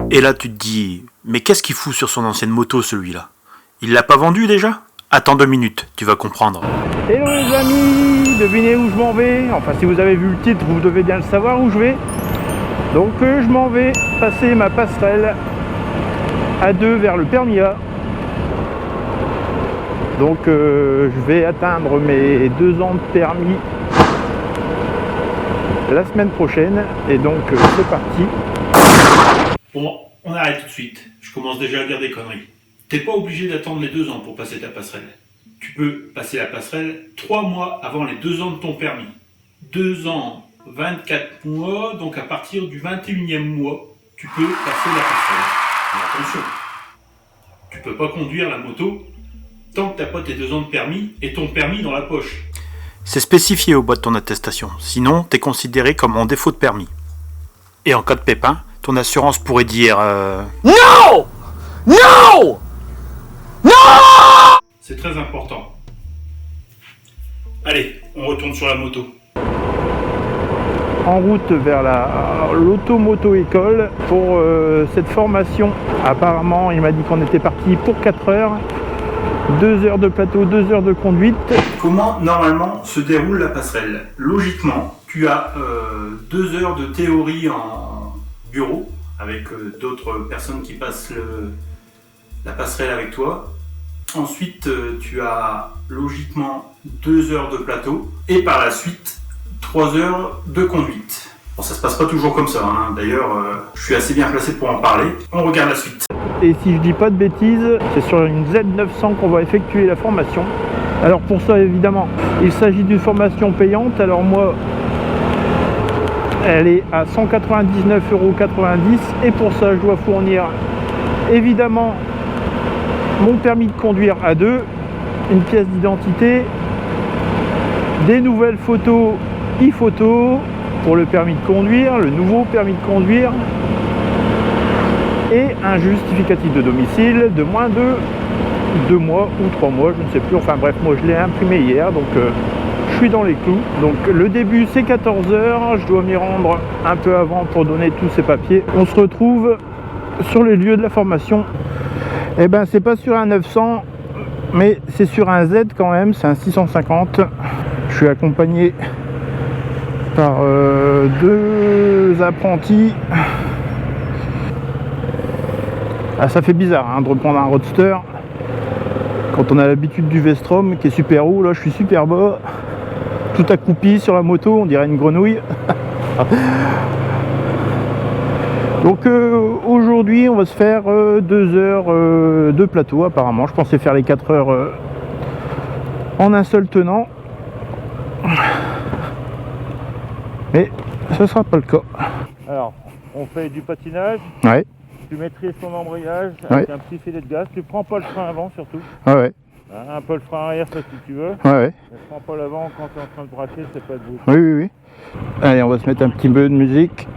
Et là tu te dis, mais qu'est-ce qu'il fout sur son ancienne moto celui-là? Il l'a pas vendu déjà? Attends 2 minutes, tu vas comprendre. Hello les amis, devinez où je m'en vais? Enfin si vous avez vu le titre, vous devez bien le savoir où je vais. Donc je m'en vais passer ma passerelle A2 vers le permis A. Donc je vais atteindre mes 2 ans de permis la semaine prochaine. Et donc c'est parti. Bon, on arrête tout de suite. Je commence déjà à dire des conneries. T'es pas obligé d'attendre les 2 ans pour passer ta passerelle. Tu peux passer la passerelle 3 mois avant les 2 ans de ton permis. 2 ans, 24 mois, donc à partir du 21e mois, tu peux passer la passerelle. Mais attention, tu peux pas conduire la moto tant que t'as pas tes 2 ans de permis et ton permis dans la poche. C'est spécifié au bas de ton attestation, sinon t'es considéré comme en défaut de permis. Et en cas de pépin, ton assurance pourrait dire No! No! No! C'est très important. Allez, on retourne sur la moto. En route vers l'auto-moto-école pour cette formation. Apparemment, il m'a dit qu'on était parti pour 4 heures. 2 heures de plateau, 2 heures de conduite. Comment normalement se déroule la passerelle? Logiquement, tu as 2 heures de théorie en bureau avec d'autres personnes qui passent la passerelle avec toi. Ensuite, tu as logiquement 2 heures de plateau et par la suite 3 heures de conduite. Bon, ça se passe pas toujours comme ça, hein. D'ailleurs, je suis assez bien placé pour en parler. On regarde la suite. Et si je dis pas de bêtises, c'est sur une Z900 qu'on va effectuer la formation. Alors pour ça, évidemment, il s'agit d'une formation payante. Alors moi, elle est à 199,90 € et pour ça, je dois fournir évidemment mon permis de conduire A2, une pièce d'identité, des nouvelles photos e-photo pour le permis de conduire, le nouveau permis de conduire et un justificatif de domicile de moins de 2 mois ou 3 mois, je ne sais plus, enfin bref, moi je l'ai imprimé hier, donc je suis dans les clous. Donc le début c'est 14 h, je dois m'y rendre un peu avant pour donner tous ces papiers. On se retrouve sur les lieux de la formation. Eh ben c'est pas sur un 900, mais c'est sur un Z quand même, c'est un 650. Je suis accompagné par 2 apprentis. Ah, ça fait bizarre hein, de reprendre un roadster quand on a l'habitude du Vestrom qui est super haut. Là je suis super bas, tout accroupi sur la moto, on dirait une grenouille. Donc aujourd'hui on va se faire 2 heures de plateau apparemment. Je pensais faire les 4 heures en un seul tenant, mais ce sera pas le cas. Alors on fait du patinage. Ouais. Tu maîtrises ton embrayage avec un petit filet de gaz. Tu prends pas le frein avant surtout. Ouais. Un peu le frein arrière ça si tu veux. Ouais. Ne prends pas l'avant quand tu es en train de braquer, c'est pas de vous. Oui. Allez, on va se mettre un petit peu de musique.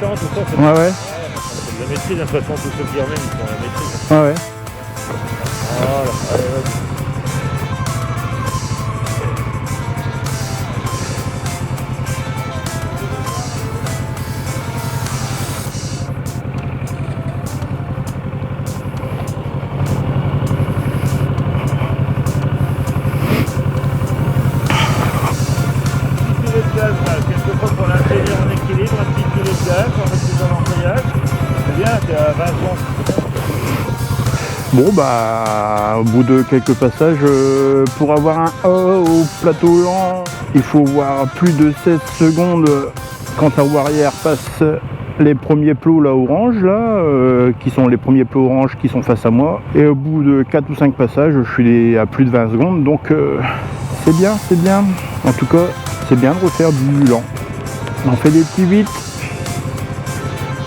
Tout ça, ouais. C'est de la maîtrise, de toute façon, tous ceux qui reviennent, ils font la maîtrise. Ouais. Voilà, allez, vas-y. Quelquefois pour l'intérieur en équilibre, un petit filet de gaz, on met dans l'embrayage. C'est bien, c'est à 20 secondes. Bon bah au bout de quelques passages, pour avoir un A au plateau lent, il faut voir plus de 16 secondes quand la roue arrière passe les premiers plots là orange là, qui sont les premiers plots orange qui sont face à moi. Et au bout de 4 ou 5 passages, je suis à plus de 20 secondes. Donc c'est bien, c'est bien. En tout cas, c'est bien de refaire du lent. On fait des petits 8.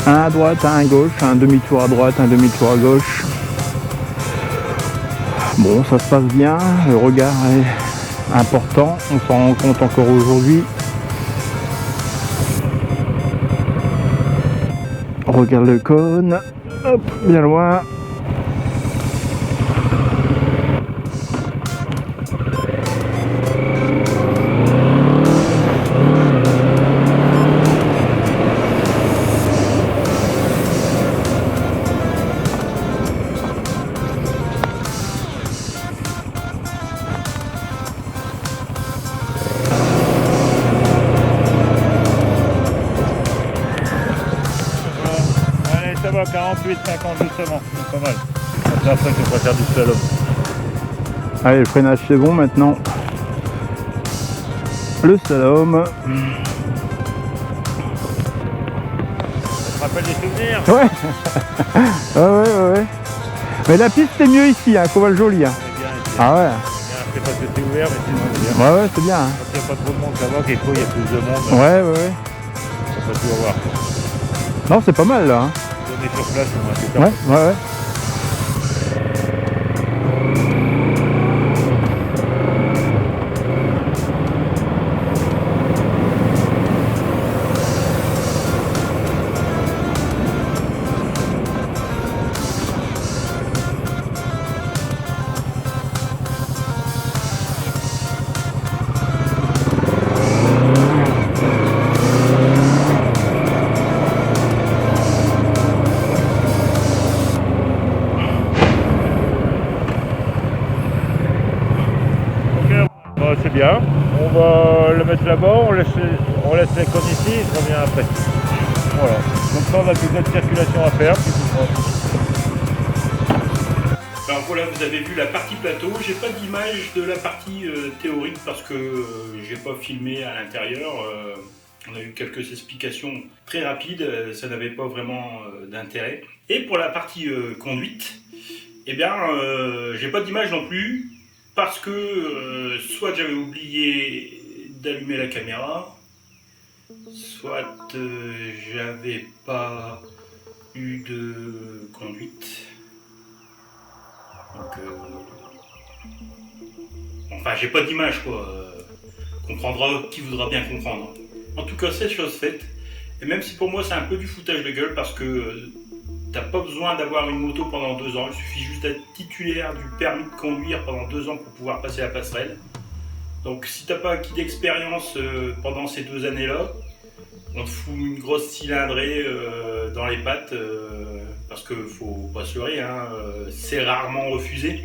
Un à droite, un à gauche, un demi-tour à droite, un demi-tour à gauche. Bon, ça se passe bien, le regard est important, on s'en rend compte encore aujourd'hui. On regarde le cône, hop, bien loin. Ça va, 48, 50 justement, c'est pas mal. Après, je pourrais faire du slalom. Allez, le freinage c'est bon maintenant. Le slalom. Ça te rappelle des souvenirs? Ouais. Ouais. Mais la piste c'est mieux ici, hein, Coval-Joli. Hein. C'est bien ici. Ah ouais. C'est parce que c'est ouvert, mais sinon c'est bien. Ouais, c'est bien. Hein. Quand il n'y a pas trop de monde, ça va, quelquefois il y a plus de monde. Ouais. Ça peut tout avoir. Non, c'est pas mal là. Hein. On est sur place, on a fait ça. Ouais. C'est bien, on va le mettre là-bas, on laisse les cônes ici, je reviens après. Voilà, donc ça on a plus de circulation à faire. Alors voilà, vous avez vu la partie plateau. J'ai pas d'image de la partie théorique parce que j'ai pas filmé à l'intérieur. On a eu quelques explications très rapides, ça n'avait pas vraiment d'intérêt. Et pour la partie conduite, eh bien, j'ai pas d'image non plus. Parce que soit j'avais oublié d'allumer la caméra, soit j'avais pas eu de conduite. Donc, enfin, j'ai pas d'image quoi. Comprendra qui voudra bien comprendre. En tout cas, c'est chose faite. Et même si pour moi c'est un peu du foutage de gueule parce que t'as pas besoin d'avoir une moto pendant 2 ans, il suffit juste d'être titulaire du permis de conduire pendant 2 ans pour pouvoir passer la passerelle. Donc si t'as pas acquis d'expérience pendant ces 2 années-là, on te fout une grosse cylindrée dans les pattes parce que faut pas se leurrer, hein, c'est rarement refusé.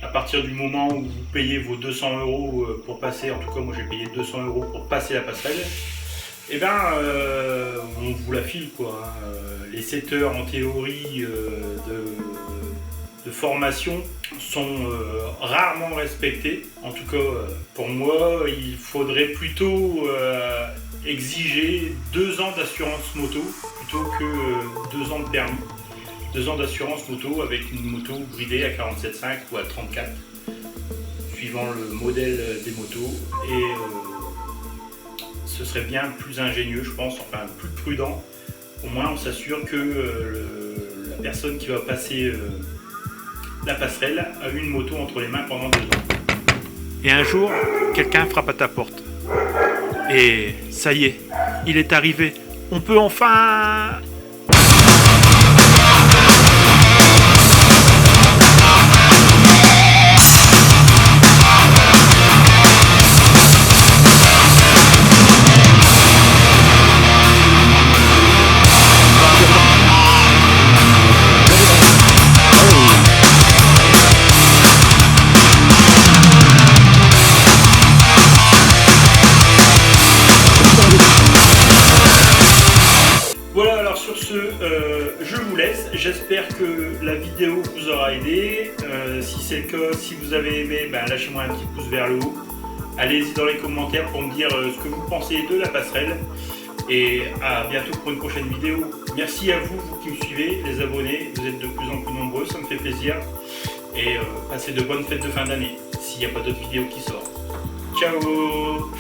À partir du moment où vous payez vos 200 € pour passer, en tout cas moi j'ai payé 200 € pour passer la passerelle, eh bien, on vous la file quoi. Hein. Les 7 heures en théorie de formation sont rarement respectées. En tout cas, pour moi, il faudrait plutôt exiger 2 ans d'assurance moto plutôt que 2 ans de permis. 2 ans d'assurance moto avec une moto bridée à 47,5 ou à 34, suivant le modèle des motos. Et ce serait bien plus ingénieux, je pense, enfin plus prudent. Au moins, on s'assure que la personne qui va passer la passerelle a une moto entre les mains pendant 2 ans. Et un jour, quelqu'un frappe à ta porte. Et ça y est, il est arrivé. On peut enfin... Je vous laisse, j'espère que la vidéo vous aura aidé. Si c'est le cas, si vous avez aimé, lâchez-moi un petit pouce vers le haut. Allez-y dans les commentaires pour me dire ce que vous pensez de la passerelle. Et à bientôt pour une prochaine vidéo. Merci à vous, vous qui me suivez, les abonnés. Vous êtes de plus en plus nombreux, ça me fait plaisir. Et passez de bonnes fêtes de fin d'année, s'il n'y a pas d'autres vidéos qui sortent. Ciao!